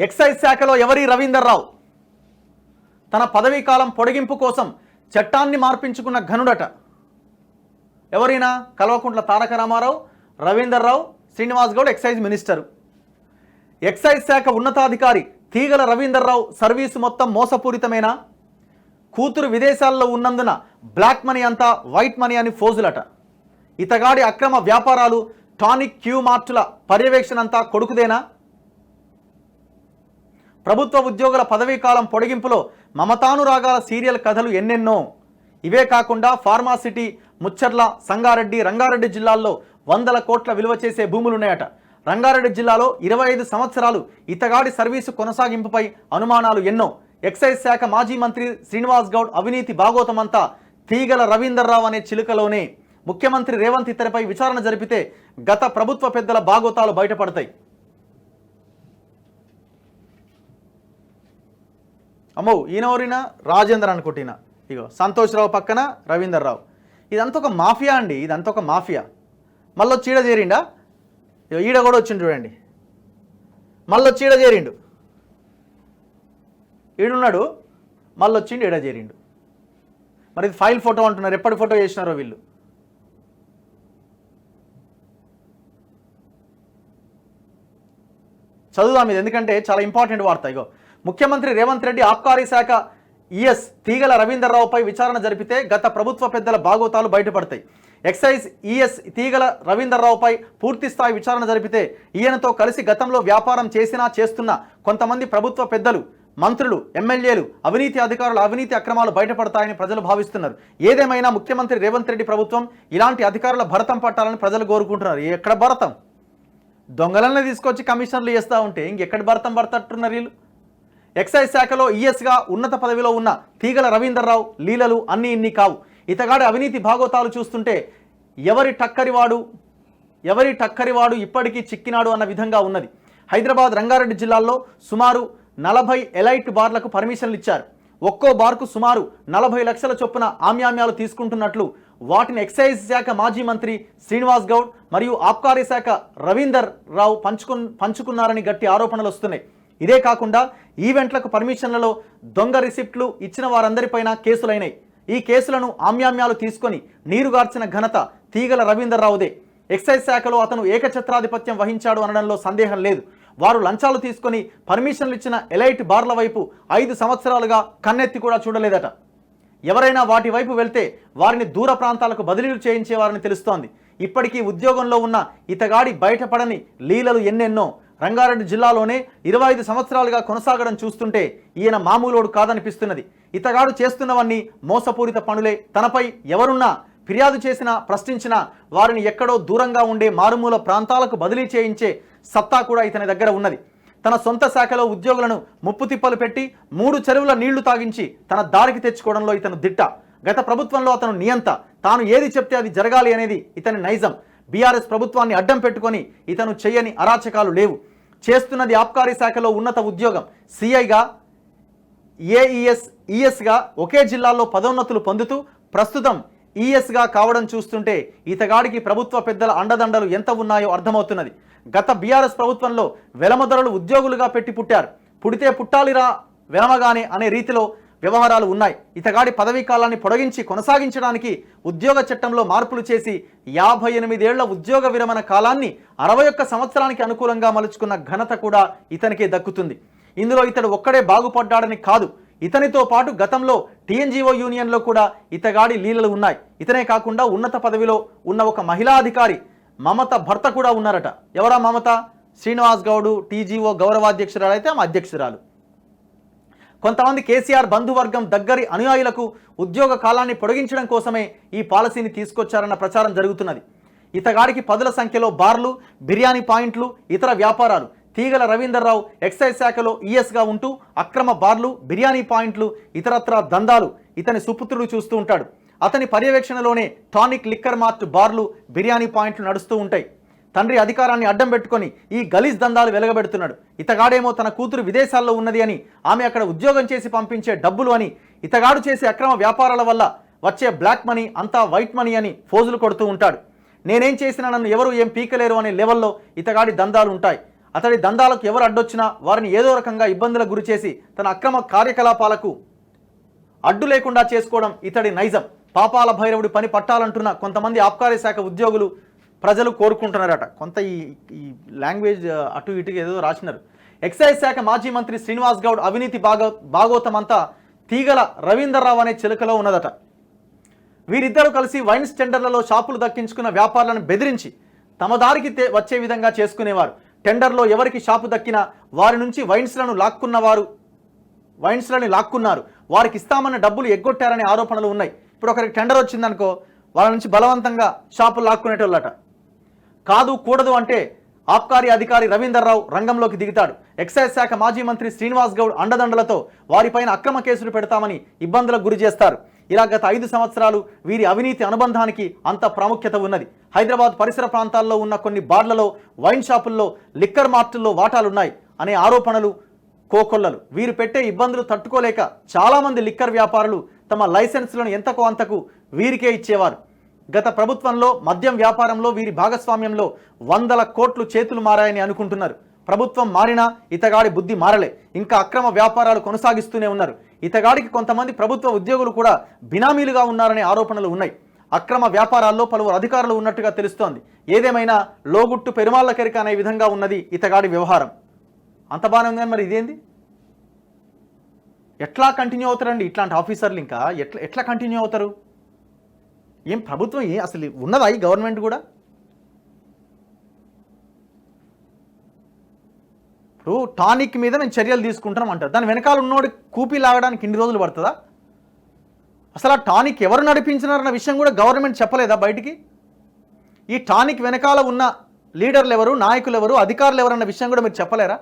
Excise శాఖలో ఎవరి రవీందర్ రావు తన పదవీ కాలం పొడిగింపు కోసం చట్టాన్ని మార్పించుకున్న ఘనుడట. ఎవరైనా Kalvakuntla Taraka Ramarao, Ravinder Rao, Srinivas Goud excise minister. Excise శాఖ ఉన్నతాధికారి తీగల రవీందర్ రావు సర్వీసు మొత్తం మోసపూరితమేనా? కూతురు విదేశాల్లో ఉన్నందున బ్లాక్ మనీ అంతా వైట్ మనీ అని ఫోజులట. ఇతగాడి అక్రమ వ్యాపారాలు, టానిక్ క్యూ మార్టుల పర్యవేక్షణ అంతా కొడుకుదేనా? ప్రభుత్వ ఉద్యోగుల పదవీ కాలం పొడిగింపులో మమతానురాగాల సీరియల్ కథలు ఎన్నెన్నో. ఇవే కాకుండా ఫార్మాసిటీ, ముచ్చర్ల, సంగారెడ్డి, రంగారెడ్డి జిల్లాల్లో 100 కోట్ల విలువ చేసే భూములున్నాయట. రంగారెడ్డి జిల్లాలో 25 సంవత్సరాలు ఇతగాడి సర్వీసు కొనసాగింపుపై అనుమానాలు ఎన్నో. ఎక్సైజ్ శాఖ మాజీ మంత్రి శ్రీనివాస్ గౌడ్ అవినీతి భాగోతమంతా తీగల రవీందర్ రావు అనే చిలుకలోనే. ముఖ్యమంత్రి రేవంత్ ఇతరిపై విచారణ జరిపితే గత ప్రభుత్వ పెద్దల భాగోతాలు బయటపడతాయి. అమ్మో, ఈయనెవరినా? రాజేంద్ర అనుకుంటున్నా. ఇగో సంతోష్ రావు పక్కన రవీందర్ రావు. ఇదంతా ఒక మాఫియా అండి, ఇదంతా ఒక మాఫియా. మళ్ళీ చీడ చేరిండా? ఈడ కూడా వచ్చిండు చూడండి, మళ్ళీ చీడ చేరిండు. ఈడున్నాడు, మళ్ళీ వచ్చిండు, ఈడ చేరిండు. మరి ఇది ఫైల్ ఫోటో అంటున్నారు. ఎప్పటి ఫోటో చేసినారో వీళ్ళు. చదువుదాం ఇది, ఎందుకంటే చాలా ఇంపార్టెంట్ వార్త. ఇగో ముఖ్యమంత్రి రేవంత్ రెడ్డి ఆబ్కారీ శాఖ ఈఎస్ తీగల రవీందర్ రావుపై విచారణ జరిపితే గత ప్రభుత్వ పెద్దల భాగోతాలు బయటపడతాయి. ఎక్సైజ్ ఈఎస్ తీగల రవీందర్ రావుపై పూర్తి స్థాయి విచారణ జరిపితే ఈయనతో కలిసి గతంలో వ్యాపారం చేస్తున్న కొంతమంది ప్రభుత్వ పెద్దలు, మంత్రులు, ఎమ్మెల్యేలు, అవినీతి అధికారుల అవినీతి అక్రమాలు బయటపడతాయని ప్రజలు భావిస్తున్నారు. ఏదేమైనా ముఖ్యమంత్రి రేవంత్ రెడ్డి ప్రభుత్వం ఇలాంటి అధికారుల భరతం పట్టాలని ప్రజలు కోరుకుంటున్నారు. ఎక్కడ భరతం? దొంగలనే తీసుకొచ్చి కమిషనర్లు చేస్తూ ఉంటే ఇంకెక్కడ భరతం పడతట్టున్నారు వీళ్ళు. ఎక్సైజ్ శాఖలో ఈఎస్గా ఉన్నత పదవిలో ఉన్న తీగల రవీందర్ రావు లీలలు అన్నీ ఇన్ని కావు. ఇతగాడి అవినీతి భాగోతాలు చూస్తుంటే ఎవరి టక్కరివాడు ఇప్పటికీ చిక్కినాడు అన్న విధంగా ఉన్నది. హైదరాబాద్, రంగారెడ్డి జిల్లాల్లో సుమారు 40 ఎలైట్ బార్లకు పర్మిషన్లు ఇచ్చారు. ఒక్కో బార్కు సుమారు 40 లక్షల చొప్పున ఆమ్యామ్యాలు తీసుకుంటున్నట్లు వాటిని ఎక్సైజ్ శాఖ మాజీ మంత్రి శ్రీనివాస్ గౌడ్ మరియు ఆబ్కారీ శాఖ రవీందర్ రావు పంచుకున్నారని గట్టి ఆరోపణలు వస్తున్నాయి. ఇదే కాకుండా ఈవెంట్లకు పర్మిషన్లలో దొంగ రిసిప్ట్లు ఇచ్చిన వారందరిపైన కేసులైనాయి. ఈ కేసులను ఆమ్యామ్యాలు తీసుకొని నీరుగార్చిన ఘనత తీగల రవీందర్ రావుదే. ఎక్సైజ్ శాఖలో అతను ఏకఛత్రాధిపత్యం వహించాడు అనడంలో సందేహం లేదు. వారు లంచాలు తీసుకొని పర్మిషన్లు ఇచ్చిన ఎలైట్ బార్ల వైపు 5 సంవత్సరాలుగా కన్నెత్తి కూడా చూడలేదట. ఎవరైనా వాటి వైపు వెళ్తే వారిని దూర ప్రాంతాలకు బదిలీలు చేయించేవారని తెలుస్తోంది. ఇప్పటికీ ఉద్యోగంలో ఉన్న ఇతగాడి బయటపడని లీలలు ఎన్నెన్నో. రంగారెడ్డి జిల్లాలోనే 25 సంవత్సరాలుగా కొనసాగడం చూస్తుంటే ఈయన మామూలోడు కాదనిపిస్తున్నది. ఇతగాడు చేస్తున్నవన్నీ మోసపూరిత పనులే. తనపై ఎవరున్నా ఫిర్యాదు చేసినా, ప్రశ్నించినా వారిని ఎక్కడో దూరంగా ఉండే మారుమూల ప్రాంతాలకు బదిలీ చేయించే సత్తా కూడా ఇతని దగ్గర ఉన్నది. తన సొంత శాఖలో ఉద్యోగులను ముప్పు తిప్పలు పెట్టి 3 చెరువుల నీళ్లు తాగించి తన దారికి తెచ్చుకోవడంలో ఇతను దిట్ట. గత ప్రభుత్వంలో అతను నియంత. తాను ఏది చెప్తే అది జరగాలి అనేది ఇతని నైజం. బీఆర్ఎస్ ప్రభుత్వాన్ని అడ్డం పెట్టుకొని ఇతను చెయ్యని అరాచకాలు లేవు. చేస్తున్నది ఆబ్కారీ శాఖలో ఉన్నత ఉద్యోగం. సిఐగా, ఈఎస్గా ఒకే జిల్లాలో పదోన్నతులు పొందుతూ ప్రస్తుతం ఈఎస్గా కావడం చూస్తుంటే ఇతగాడికి ప్రభుత్వ పెద్దల అండదండలు ఎంత ఉన్నాయో అర్థమవుతున్నది. గత బీఆర్ఎస్ ప్రభుత్వంలో వెలమదొరలు ఉద్యోగులుగా పెట్టి పుట్టారు. పుడితే పుట్టాలిరా వెలమగానే అనే రీతిలో వ్యవహారాలు ఉన్నాయి. ఇతగాడి పదవీ కాలాన్ని పొడిగించి కొనసాగించడానికి ఉద్యోగ చట్టంలో మార్పులు చేసి 58 ఏళ్ల ఉద్యోగ విరమణ కాలాన్ని 61 సంవత్సరానికి అనుకూలంగా మలుచుకున్న ఘనత కూడా ఇతనికే దక్కుతుంది. ఇందులో ఇతడు ఒక్కడే బాగుపడ్డాడని కాదు, ఇతనితో పాటు గతంలో టీఎన్జీఓ యూనియన్లో కూడా ఇతగాడి లీలలు ఉన్నాయి. ఇతనే కాకుండా ఉన్నత పదవిలో ఉన్న ఒక మహిళా అధికారి మమత భర్త కూడా ఉన్నారట. ఎవరా మమత? శ్రీనివాస్ గౌడ్ టీజీఓ గౌరవాధ్యక్షురాలు అయితే ఆమె అధ్యక్షురాలు. కొంతమంది కేసీఆర్ బంధువర్గం దగ్గరి అనుయాయులకు ఉద్యోగ కాలాన్ని పొడిగించడం కోసమే ఈ పాలసీని తీసుకొచ్చారన్న ప్రచారం జరుగుతున్నది. ఇతగాడికి 10ల సంఖ్యలో బార్లు, బిర్యానీ పాయింట్లు, ఇతర వ్యాపారాలు. తీగల రవీందర్ రావు ఎక్సైజ్ శాఖలో ఈఎస్గా ఉంటూ అక్రమ బార్లు, బిర్యానీ పాయింట్లు, ఇతరత్ర దందాలు ఇతని సుపుత్రుడు చూస్తూ ఉంటాడు. అతని పర్యవేక్షణలోనే టానిక్ లిక్కర్ మార్ట్ బార్లు, బిర్యానీ పాయింట్లు నడుస్తూ ఉంటాయి. తండ్రి అధికారాన్ని అడ్డం పెట్టుకొని ఈ గలీజ్ దందాలు వెలగబెడుతున్నాడు. ఇతగాడేమో తన కూతురు విదేశాల్లో ఉన్నది అని, ఆమె అక్కడ ఉద్యోగం చేసి పంపించే డబ్బులు అని, ఇతగాడు చేసే అక్రమ వ్యాపారాల వల్ల వచ్చే బ్లాక్ మనీ అంతా వైట్ మనీ అని ఫోజులు కొడుతూ ఉంటాడు. నేనేం చేసినా నన్ను ఎవరు ఏం పీకలేరు అనే లెవెల్లో ఇతగాడి దందాలు ఉంటాయి. అతడి దందాలకు ఎవరు అడ్డొచ్చినా వారిని ఏదో రకంగా ఇబ్బందులకు గురిచేసి తన అక్రమ కార్యకలాపాలకు అడ్డు లేకుండా చేసుకోవడం ఇతడి నైజం. పాపాల భైరవుడి పని పట్టాలంటున్న కొంతమంది ఆబ్కారీ శాఖ ఉద్యోగులు ప్రజలు కోరుకుంటున్నారట. కొంత ఈ లాంగ్వేజ్ అటు ఇటు ఏదో రాసినారు. ఎక్సైజ్ శాఖ మాజీ మంత్రి శ్రీనివాస్ గౌడ్ అవినీతి భాగోతం అంతా తీగల రవీందర్రావు అనే చిలుకలో ఉన్నదట. వీరిద్దరూ కలిసి వైన్స్ టెండర్లలో షాపులు దక్కించుకున్న వ్యాపారులను బెదిరించి తమ దారికి వచ్చే విధంగా చేసుకునేవారు. టెండర్లో ఎవరికి షాపు దక్కినా వారి నుంచి వైన్స్లను లాక్కున్నారు. వారికి ఇస్తామన్న డబ్బులు ఎగ్గొట్టారనే ఆరోపణలు ఉన్నాయి. ఇప్పుడు ఒకరికి టెండర్ వచ్చిందనుకో, వాళ్ళ నుంచి బలవంతంగా షాపులు లాక్కునేటోళ్ళట. కాదు కూడదు అంటే ఆబ్కారీ అధికారి రవీందర్రావు రంగంలోకి దిగుతాడు. ఎక్సైజ్ శాఖ మాజీ మంత్రి శ్రీనివాస్ గౌడ్ అండదండలతో వారిపైన అక్రమ కేసులు పెడతామని ఇబ్బందులకు గురి చేస్తారు. ఇలా గత 5 సంవత్సరాలు వీరి అవినీతి అనుబంధానికి అంత ప్రాముఖ్యత ఉన్నది. హైదరాబాద్ పరిసర ప్రాంతాల్లో ఉన్న కొన్ని బార్లలో, వైన్ షాపుల్లో, లిక్కర్ మార్టుల్లో వాటాలున్నాయి అనే ఆరోపణలు కోకొల్లలు. వీరు పెట్టే ఇబ్బందులు తట్టుకోలేక చాలామంది లిక్కర్ వ్యాపారులు తమ లైసెన్స్లను ఎంతకో అంతకు వీరికే ఇచ్చేవారు. గత ప్రభుత్వంలో మద్యం వ్యాపారంలో వీరి భాగస్వామ్యంలో 100 కోట్లు చేతులు మారాయని అనుకుంటున్నారు. ప్రభుత్వం మారినా ఇతగాడి బుద్ధి మారలే. ఇంకా అక్రమ వ్యాపారాలు కొనసాగిస్తూనే ఉన్నారు. ఇతగాడికి కొంతమంది ప్రభుత్వ ఉద్యోగులు కూడా బినామీలుగా ఉన్నారనే ఆరోపణలు ఉన్నాయి. అక్రమ వ్యాపారాల్లో పలువురు అధికారులు ఉన్నట్టుగా తెలుస్తోంది. ఏదేమైనా లోగుట్టు పెరుమాళ్ళ కెరిక అనే విధంగా ఉన్నది ఇతగాడి వ్యవహారం. అంత బాగానే ఉంది కానీ మరి ఇదేంది? ఎట్లా కంటిన్యూ అవుతారండి ఇట్లాంటి ఆఫీసర్లు? ఇంకా ఎట్లా కంటిన్యూ అవుతారు? ఏం ప్రభుత్వం అసలు ఉన్నదా ఈ గవర్నమెంట్ కూడా? ఇప్పుడు టానిక్ మీద మేము చర్యలు తీసుకుంటాం అంటారు. దాని వెనకాల ఉన్నోడి కూపీ లాగడానికి ఇన్ని రోజులు పడుతుందా? అసలు ఆ టానిక్ ఎవరు నడిపించినారన్న విషయం కూడా గవర్నమెంట్ చెప్పలేదా బయటికి? ఈ టానిక్ వెనకాల ఉన్న లీడర్లు ఎవరు, నాయకులు ఎవరు, అధికారులు ఎవరన్న విషయం కూడా మీరు చెప్పలేరా?